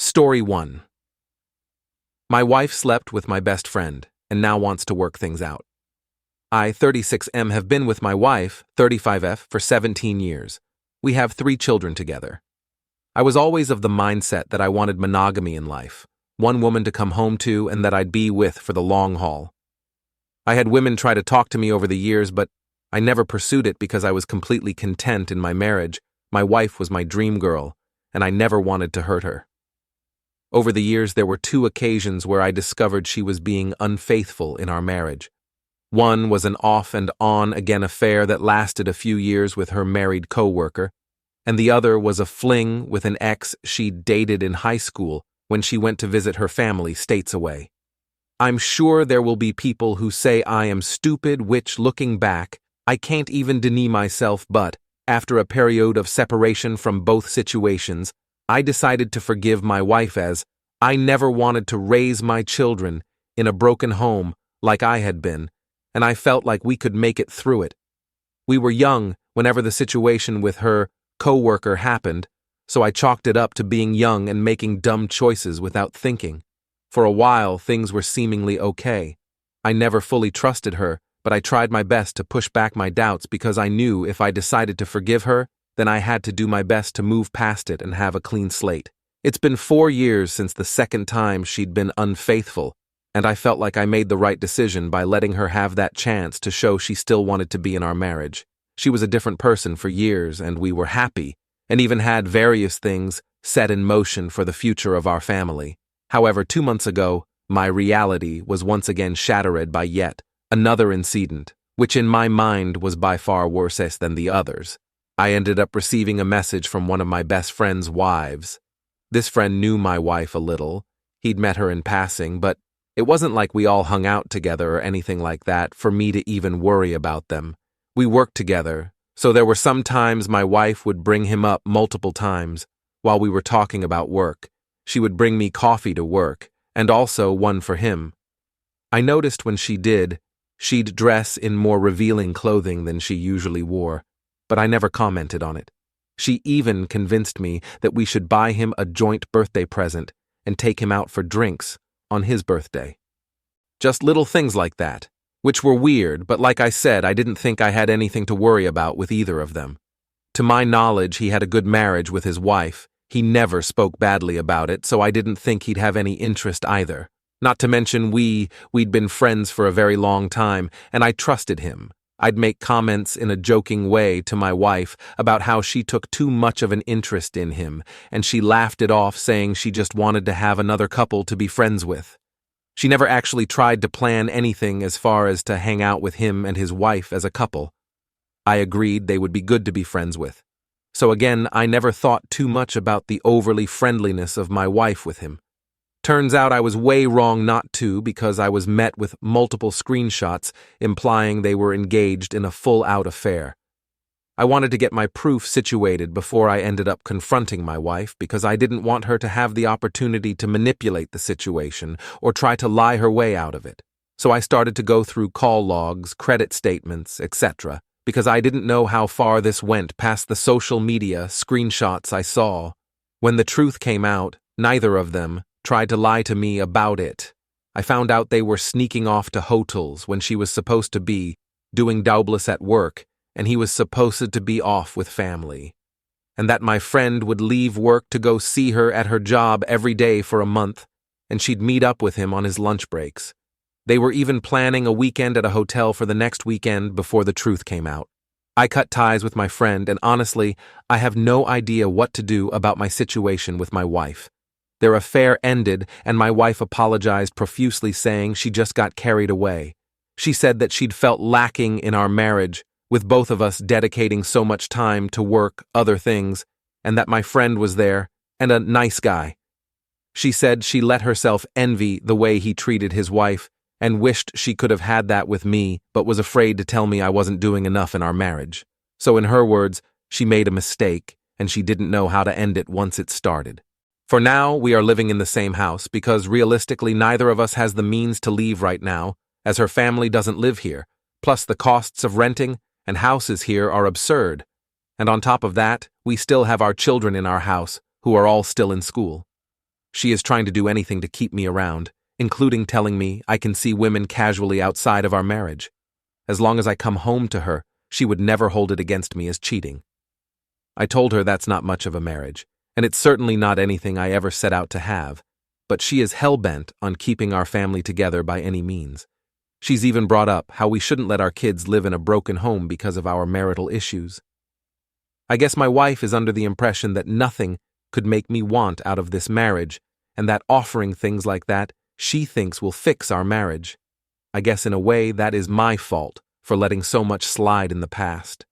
Story 1. My wife slept with my best friend and now wants to work things out. I, 36M, have been with my wife, 35F, for 17 years. We have 3 children together. I was always of the mindset that I wanted monogamy in life, one woman to come home to and that I'd be with for the long haul. I had women try to talk to me over the years, but I never pursued it because I was completely content in my marriage. My wife was my dream girl, and I never wanted to hurt her. Over the years, there were 2 occasions where I discovered she was being unfaithful in our marriage. One was an off-and-on-again affair that lasted a few years with her married co-worker, and the other was a fling with an ex she'd dated in high school when she went to visit her family states away. I'm sure there will be people who say I am stupid, which, looking back, I can't even deny myself, but, after a period of separation from both situations, I decided to forgive my wife, as I never wanted to raise my children in a broken home like I had been, and I felt like we could make it through it. We were young whenever the situation with her co-worker happened, so I chalked it up to being young and making dumb choices without thinking. For a while, things were seemingly okay. I never fully trusted her, but I tried my best to push back my doubts because I knew if I decided to forgive her, then I had to do my best to move past it and have a clean slate. It's been 4 years since the second time she'd been unfaithful, and I felt like I made the right decision by letting her have that chance to show she still wanted to be in our marriage. She was a different person for years, and we were happy, and even had various things set in motion for the future of our family. However, 2 months ago, my reality was once again shattered by yet another incident, which in my mind was by far worse than the others. I ended up receiving a message from one of my best friend's wives. This friend knew my wife a little. He'd met her in passing, but it wasn't like we all hung out together or anything like that for me to even worry about them. We worked together, so there were some times my wife would bring him up multiple times while we were talking about work. She would bring me coffee to work, and also one for him. I noticed when she did, she'd dress in more revealing clothing than she usually wore, but I never commented on it. She even convinced me that we should buy him a joint birthday present and take him out for drinks on his birthday. Just little things like that, which were weird, but like I said, I didn't think I had anything to worry about with either of them. To my knowledge, he had a good marriage with his wife. He never spoke badly about it, so I didn't think he'd have any interest either. Not to mention we'd been friends for a very long time, and I trusted him. I'd make comments in a joking way to my wife about how she took too much of an interest in him, and she laughed it off, saying she just wanted to have another couple to be friends with. She never actually tried to plan anything as far as to hang out with him and his wife as a couple. I agreed they would be good to be friends with. So again, I never thought too much about the overly friendliness of my wife with him. Turns out I was way wrong not to, because I was met with multiple screenshots implying they were engaged in a full-out affair. I wanted to get my proof situated before I ended up confronting my wife because I didn't want her to have the opportunity to manipulate the situation or try to lie her way out of it. So I started to go through call logs, credit statements, etc., because I didn't know how far this went past the social media screenshots I saw. When the truth came out, neither of them tried to lie to me about it. I found out they were sneaking off to hotels when she was supposed to be doing doubles at work, and he was supposed to be off with family. And that my friend would leave work to go see her at her job every day for a month, and she'd meet up with him on his lunch breaks. They were even planning a weekend at a hotel for the next weekend before the truth came out. I cut ties with my friend, and honestly, I have no idea what to do about my situation with my wife. Their affair ended, and my wife apologized profusely, saying she just got carried away. She said that she'd felt lacking in our marriage, with both of us dedicating so much time to work, other things, and that my friend was there, and a nice guy. She said she let herself envy the way he treated his wife, and wished she could have had that with me, but was afraid to tell me I wasn't doing enough in our marriage. So in her words, she made a mistake, and she didn't know how to end it once it started. For now, we are living in the same house because realistically neither of us has the means to leave right now, as her family doesn't live here, plus the costs of renting and houses here are absurd. And on top of that, we still have our children in our house, who are all still in school. She is trying to do anything to keep me around, including telling me I can see women casually outside of our marriage. As long as I come home to her, she would never hold it against me as cheating. I told her that's not much of a marriage, and it's certainly not anything I ever set out to have, but she is hell-bent on keeping our family together by any means. She's even brought up how we shouldn't let our kids live in a broken home because of our marital issues. I guess my wife is under the impression that nothing could make me want out of this marriage, and that offering things like that she thinks will fix our marriage. I guess in a way that is my fault for letting so much slide in the past.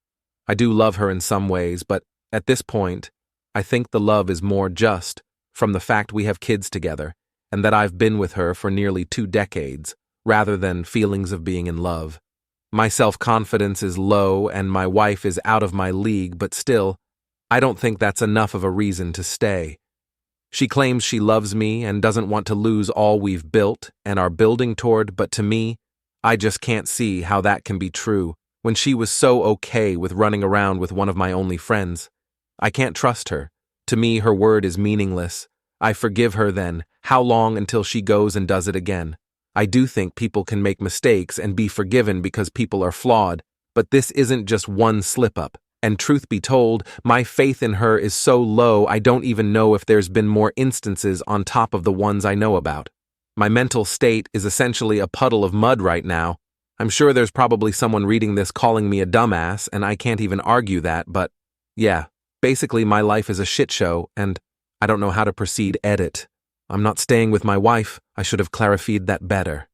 I do love her in some ways, but at this point, I think the love is more just from the fact we have kids together and that I've been with her for nearly 2 decades, rather than feelings of being in love. My self-confidence is low and my wife is out of my league, but still, I don't think that's enough of a reason to stay. She claims she loves me and doesn't want to lose all we've built and are building toward, but to me, I just can't see how that can be true when she was so okay with running around with one of my only friends. I can't trust her. To me, her word is meaningless. I forgive her then. How long until she goes and does it again? I do think people can make mistakes and be forgiven because people are flawed, but this isn't just one slip-up. And truth be told, my faith in her is so low I don't even know if there's been more instances on top of the ones I know about. My mental state is essentially a puddle of mud right now. I'm sure there's probably someone reading this calling me a dumbass, and I can't even argue that, but yeah, basically my life is a shit show, and I don't know how to proceed. Edit. I'm not staying with my wife. I should have clarified that better.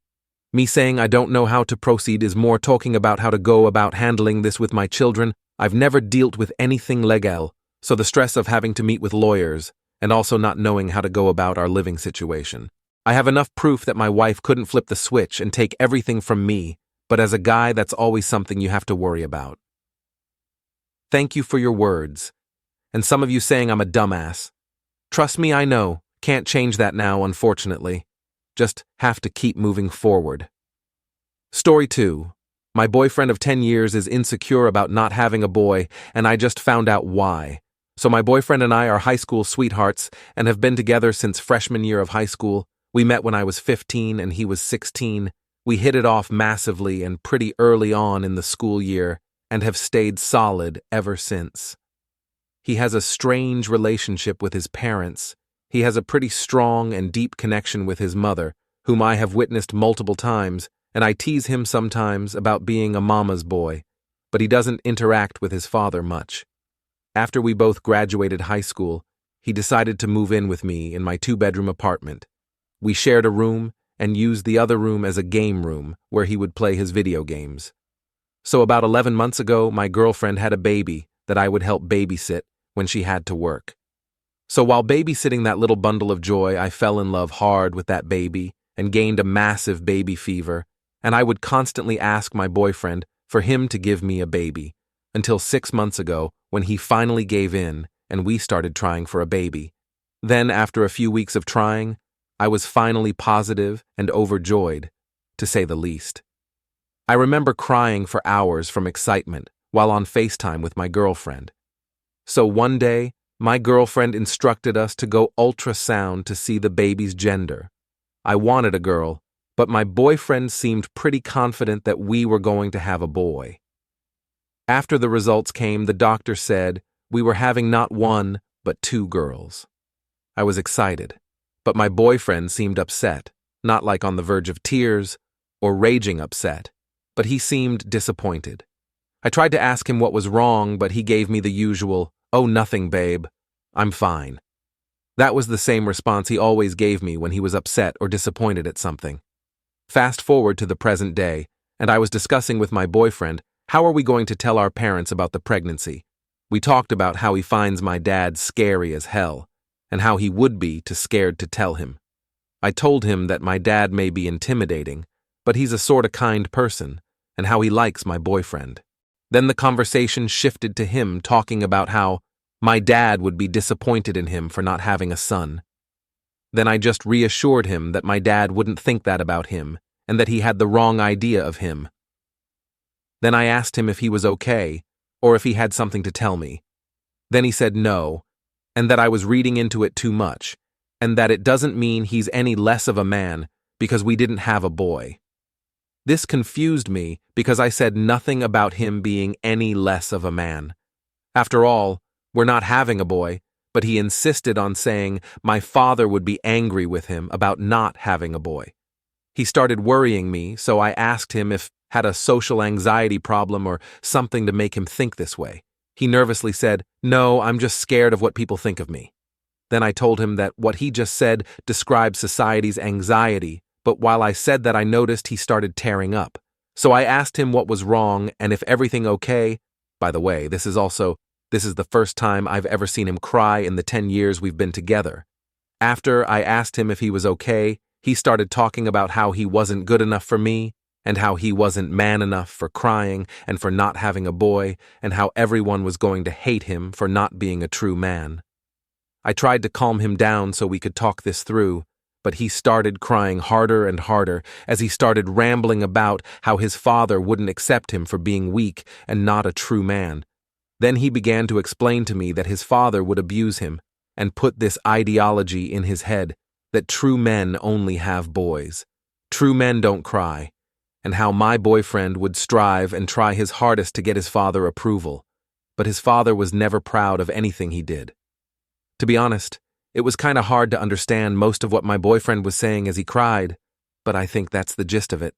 Me saying I don't know how to proceed is more talking about how to go about handling this with my children. I've never dealt with anything legal, so the stress of having to meet with lawyers, and also not knowing how to go about our living situation. I have enough proof that my wife couldn't flip the switch and take everything from me, but as a guy, that's always something you have to worry about. Thank you for your words. And some of you saying I'm a dumbass. Trust me, I know. Can't change that now, unfortunately. Just have to keep moving forward. Story 2. My boyfriend of 10 years is insecure about not having a boy, and I just found out why. So my boyfriend and I are high school sweethearts and have been together since freshman year of high school. We met when I was 15 and he was 16. We hit it off massively and pretty early on in the school year and have stayed solid ever since. He has a strange relationship with his parents. He has a pretty strong and deep connection with his mother, whom I have witnessed multiple times, and I tease him sometimes about being a mama's boy, but he doesn't interact with his father much. After we both graduated high school, he decided to move in with me in my 2-bedroom apartment. We shared a room and used the other room as a game room where he would play his video games. So about 11 months ago, my girlfriend had a baby that I would help babysit when she had to work. So while babysitting that little bundle of joy, I fell in love hard with that baby and gained a massive baby fever, and I would constantly ask my boyfriend for him to give me a baby, until 6 months ago when he finally gave in and we started trying for a baby. Then, after a few weeks of trying, I was finally positive and overjoyed, to say the least. I remember crying for hours from excitement while on FaceTime with my girlfriend. So one day, my girlfriend instructed us to go ultrasound to see the baby's gender. I wanted a girl, but my boyfriend seemed pretty confident that we were going to have a boy. After the results came, the doctor said we were having not 1, but 2 girls. I was excited, but my boyfriend seemed upset, not like on the verge of tears or raging upset, but he seemed disappointed. I tried to ask him what was wrong, but he gave me the usual, "Oh, nothing, babe. I'm fine." That was the same response he always gave me when he was upset or disappointed at something. Fast forward to the present day, and I was discussing with my boyfriend, how are we going to tell our parents about the pregnancy? We talked about how he finds my dad scary as hell, and how he would be too scared to tell him. I told him that my dad may be intimidating, but he's a sorta kind person, and how he likes my boyfriend. Then the conversation shifted to him talking about how my dad would be disappointed in him for not having a son. Then I just reassured him that my dad wouldn't think that about him, and that he had the wrong idea of him. Then I asked him if he was okay, or if he had something to tell me. Then he said no, and that I was reading into it too much, and that it doesn't mean he's any less of a man because we didn't have a boy. This confused me because I said nothing about him being any less of a man. After all, we're not having a boy, but he insisted on saying my father would be angry with him about not having a boy. He started worrying me, so I asked him if had a social anxiety problem or something to make him think this way. He nervously said, "No, I'm just scared of what people think of me." Then I told him that what he just said described society's anxiety, but while I said that I noticed he started tearing up. So I asked him what was wrong and if everything okay. By the way, this is the first time I've ever seen him cry in the 10 years we've been together. After I asked him if he was okay, he started talking about how he wasn't good enough for me, and how he wasn't man enough for crying and for not having a boy, and how everyone was going to hate him for not being a true man. I tried to calm him down so we could talk this through, but he started crying harder and harder as he started rambling about how his father wouldn't accept him for being weak and not a true man. Then he began to explain to me that his father would abuse him and put this ideology in his head that true men only have boys. True men don't cry, and how my boyfriend would strive and try his hardest to get his father approval, but his father was never proud of anything he did. To be honest, it was kind of hard to understand most of what my boyfriend was saying as he cried, but I think that's the gist of it.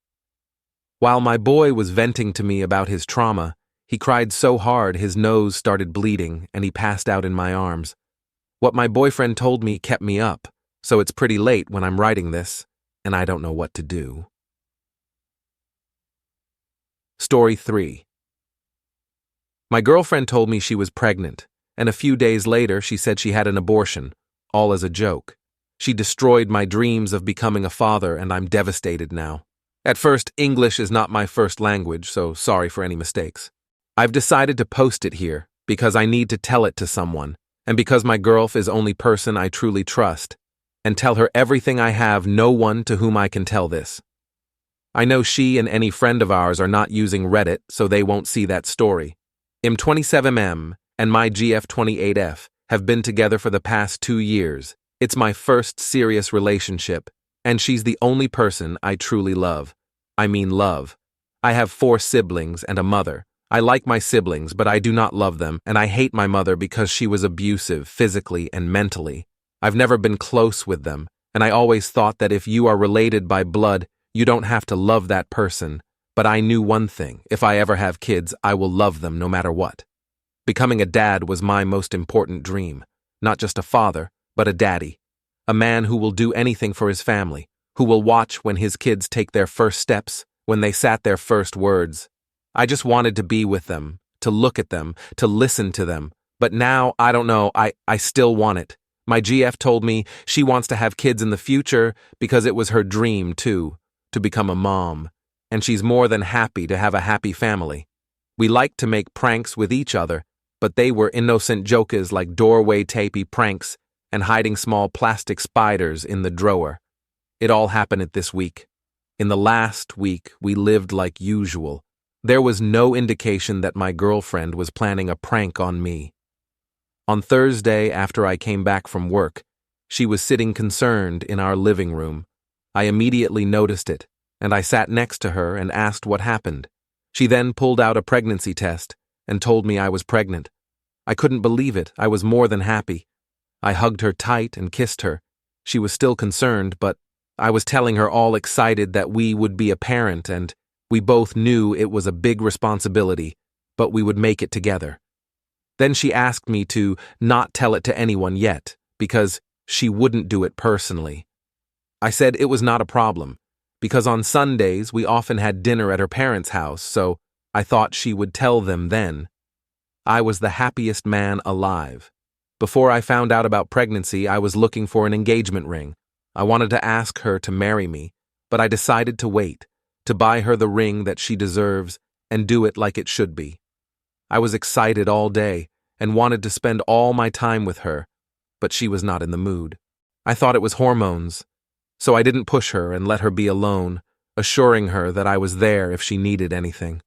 While my boy was venting to me about his trauma, he cried so hard his nose started bleeding and he passed out in my arms. What my boyfriend told me kept me up, so it's pretty late when I'm writing this, and I don't know what to do. Story 3. My girlfriend told me she was pregnant, and a few days later she said she had an abortion, all as a joke. She destroyed my dreams of becoming a father, and I'm devastated now. At first, English is not my first language, so sorry for any mistakes. I've decided to post it here because I need to tell it to someone, and because my girlf is the only person I truly trust, and tell her everything I have, no one to whom I can tell this. I know she and any friend of ours are not using Reddit, so they won't see that story. M27M and my GF28F have been together for the past 2 years. It's my first serious relationship, and she's the only person I truly love. I mean love. I have 4 siblings and a mother. I like my siblings, but I do not love them, and I hate my mother because she was abusive physically and mentally. I've never been close with them, and I always thought that if you are related by blood, you don't have to love that person. But I knew one thing: if I ever have kids, I will love them no matter what. Becoming a dad was my most important dream. Not just a father, but a daddy. A man who will do anything for his family, who will watch when his kids take their first steps, when they sat their first words. I just wanted to be with them, to look at them, to listen to them. But now, I don't know, I still want it. My GF told me she wants to have kids in the future because it was her dream, too, to become a mom. And she's more than happy to have a happy family. We like to make pranks with each other, but they were innocent jokes like doorway tapey pranks and hiding small plastic spiders in the drawer. It all happened this week. In the last week, we lived like usual. There was no indication that my girlfriend was planning a prank on me. On Thursday, after I came back from work, she was sitting concerned in our living room. I immediately noticed it, and I sat next to her and asked what happened. She then pulled out a pregnancy test and told me I was pregnant. I couldn't believe it. I was more than happy. I hugged her tight and kissed her. She was still concerned, but I was telling her all excited that we would be a parent, and we both knew it was a big responsibility, but we would make it together. Then she asked me to not tell it to anyone yet, because she wouldn't do it personally. I said it was not a problem, because on Sundays we often had dinner at her parents' house, so I thought she would tell them then. I was the happiest man alive. Before I found out about pregnancy, I was looking for an engagement ring. I wanted to ask her to marry me, but I decided to wait, to buy her the ring that she deserves and do it like it should be. I was excited all day and wanted to spend all my time with her, but she was not in the mood. I thought it was hormones, so I didn't push her and let her be alone, assuring her that I was there if she needed anything.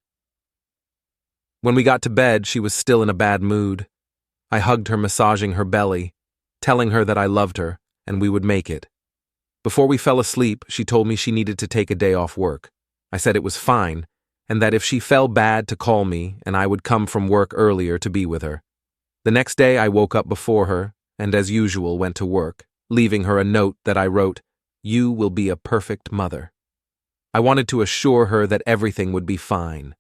When we got to bed, she was still in a bad mood. I hugged her, massaging her belly, telling her that I loved her and we would make it. Before we fell asleep, she told me she needed to take a day off work. I said it was fine, and that if she felt bad to call me, and I would come from work earlier to be with her. The next day I woke up before her, and as usual went to work, leaving her a note that I wrote, "You will be a perfect mother." I wanted to assure her that everything would be fine.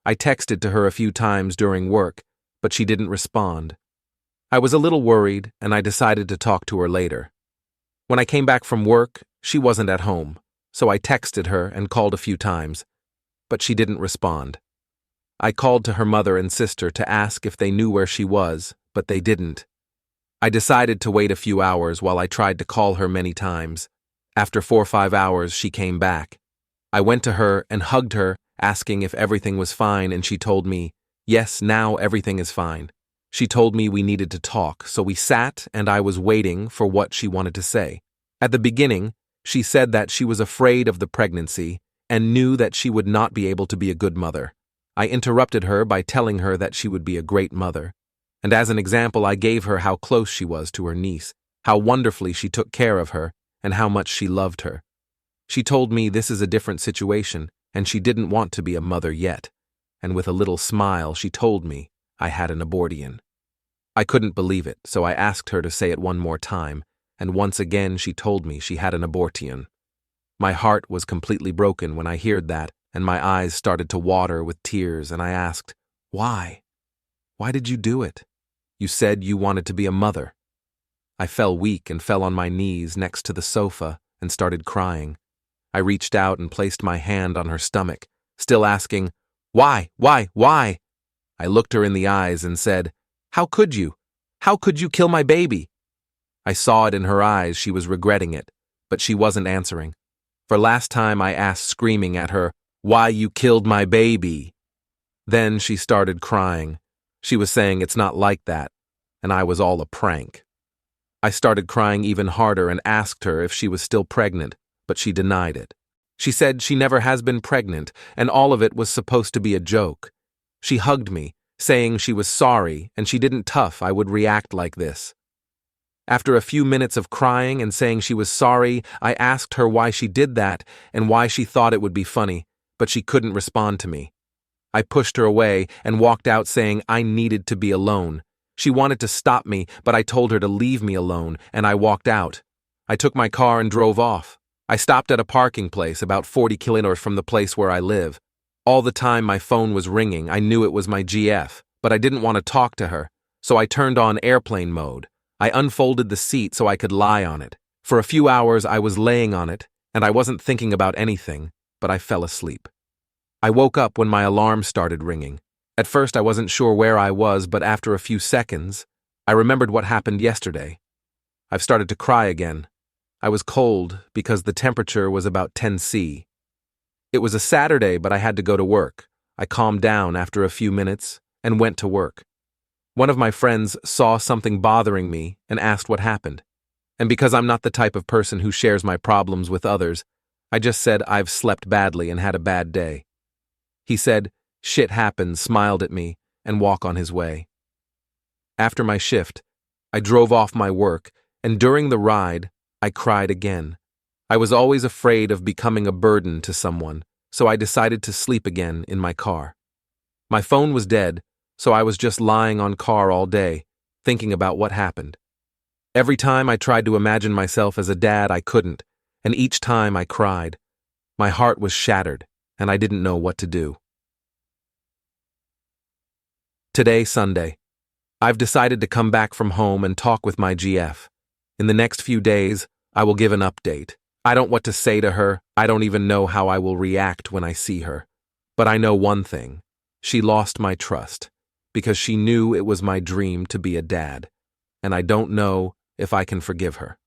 I texted to her a few times during work, but she didn't respond. I was a little worried, and I decided to talk to her later. When I came back from work, she wasn't at home, so I texted her and called a few times, but she didn't respond. I called to her mother and sister to ask if they knew where she was, but they didn't. I decided to wait a few hours while I tried to call her many times. After 4 or 5 hours, she came back. I went to her and hugged her, asking if everything was fine, and she told me, "Yes, now everything is fine." She told me we needed to talk, so we sat and I was waiting for what she wanted to say. At the beginning, she said that she was afraid of the pregnancy and knew that she would not be able to be a good mother. I interrupted her by telling her that she would be a great mother. And as an example, I gave her how close she was to her niece, how wonderfully she took care of her, and how much she loved her. She told me this is a different situation, and she didn't want to be a mother yet. And with a little smile, she told me I had an abortion. I couldn't believe it, so I asked her to say it one more time, and once again she told me she had an abortion. My heart was completely broken when I heard that, and my eyes started to water with tears, and I asked, "Why? Why did you do it? You said you wanted to be a mother." I fell weak and fell on my knees next to the sofa and started crying. I reached out and placed my hand on her stomach, still asking, "Why? Why? Why?" I looked her in the eyes and said, "How could you? How could you kill my baby?" I saw it in her eyes she was regretting it, but she wasn't answering. For last time I asked, screaming at her, "Why you killed my baby?" Then she started crying. She was saying it's not like that, and I was all a prank. I started crying even harder and asked her if she was still pregnant, but she denied it. She said she never has been pregnant, and all of it was supposed to be a joke. She hugged me, saying she was sorry and she didn't tough I would react like this. After a few minutes of crying and saying she was sorry, I asked her why she did that and why she thought it would be funny, but she couldn't respond to me. I pushed her away and walked out saying I needed to be alone. She wanted to stop me, but I told her to leave me alone, and I walked out. I took my car and drove off. I stopped at a parking place about 40 kilometers from the place where I live. All the time my phone was ringing, I knew it was my GF, but I didn't want to talk to her, so I turned on airplane mode. I unfolded the seat so I could lie on it. For a few hours I was laying on it, and I wasn't thinking about anything, but I fell asleep. I woke up when my alarm started ringing. At first I wasn't sure where I was, but after a few seconds, I remembered what happened yesterday. I've started to cry again. I was cold because the temperature was about 10 C. It was a Saturday, but I had to go to work. I calmed down after a few minutes and went to work. One of my friends saw something bothering me and asked what happened. And because I'm not the type of person who shares my problems with others, I just said I've slept badly and had a bad day. He said, "Shit happens," smiled at me, and walked on his way. After my shift, I drove off my work, and during the ride, I cried again. I was always afraid of becoming a burden to someone, so I decided to sleep again in my car. My phone was dead, so I was just lying on car all day, thinking about what happened. Every time I tried to imagine myself as a dad, I couldn't, and each time I cried. My heart was shattered, and I didn't know what to do. Today, Sunday. I've decided to come back from home and talk with my GF. In the next few days, I will give an update. I don't know what to say to her. I don't even know how I will react when I see her. But I know one thing. She lost my trust because she knew it was my dream to be a dad, and I don't know if I can forgive her.